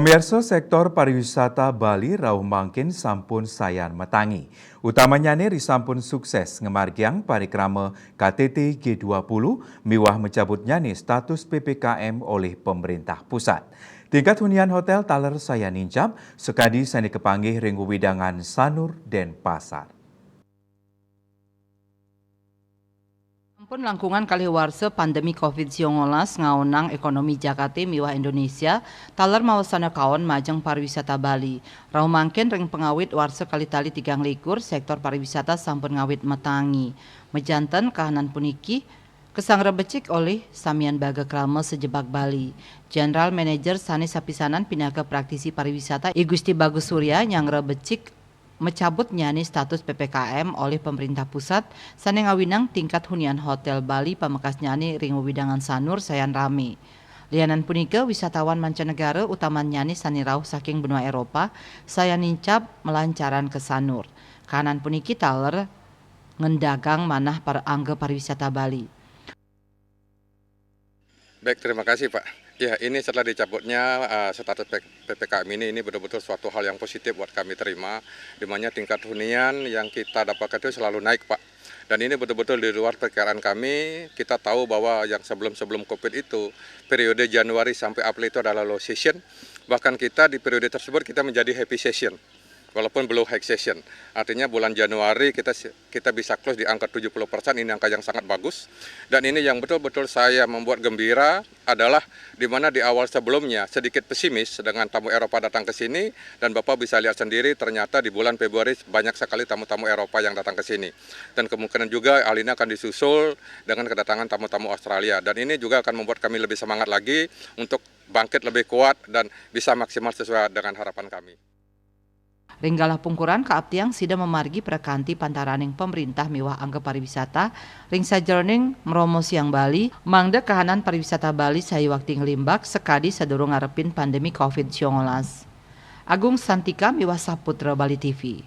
Pamirsa sektor pariwisata Bali rauh mangkin sampun sayan metangi. Utamanya nih sampun sukses ngemargiang parikrama KTT G20 miwah mencabutnya nih status PPKM oleh pemerintah pusat. Tingkat hunian hotel taler saya nincap sekadi sani kepanggih ring widangan Sanur dan Pasar. Ampun langkungan kaliwarse pandemi COVID-19 ngaunang ekonomi Jakarta miwah Indonesia, taler mawasana kaon majeng pariwisata Bali. Rau mangken ring pengawit warse kali-tali 3 sektor pariwisata sampun ngawit metangi. Mejanten kahanan puniki, kesang rebecik oleh Samian Baga Krama sejebak Bali. General Manager Sani Sapisanan Pinaga Praktisi Pariwisata I Gusti Bagus Surya yang rebecik mencabut nyani status PPKM oleh pemerintah pusat sane ngawinang tingkat hunian hotel Bali pamekas nyani ring widangan Sanur sayan rame. Lianan punika wisatawan mancanegara utama nyani sani rauh saking benua Eropa saya nincap melancaran ke Sanur. Kanan puniki taler ngendagang manah para angga pariwisata Bali. Baik, terima kasih Pak. Ya, ini setelah dicabutnya status PPKM ini betul-betul suatu hal yang positif buat kami terima, di mana tingkat hunian yang kita dapatkan itu selalu naik Pak. Dan ini betul-betul di luar perkiraan kami. Kita tahu bahwa yang sebelum COVID itu, periode Januari sampai April itu adalah low season. Bahkan kita di periode tersebut kita menjadi happy season. Walaupun belum high season, artinya bulan Januari kita bisa close di angka 70%, ini angka yang sangat bagus. Dan ini yang betul-betul saya membuat gembira adalah di mana di awal sebelumnya sedikit pesimis dengan tamu Eropa datang ke sini, dan Bapak bisa lihat sendiri ternyata di bulan Februari banyak sekali tamu-tamu Eropa yang datang ke sini. Dan kemungkinan juga hal ini akan disusul dengan kedatangan tamu-tamu Australia. Dan ini juga akan membuat kami lebih semangat lagi untuk bangkit lebih kuat dan bisa maksimal sesuai dengan harapan kami. Ringgalah pungkuran kaaptiang sida memargi prakanti pantaraning pemerintah miwah angga pariwisata ring sajerning meromosiang Bali mangda kahanan pariwisata Bali sayiwakti ngelimbak sekadi sadurung ngarepin pandemi COVID-19. Agung Santika miwah Saputra Bali TV.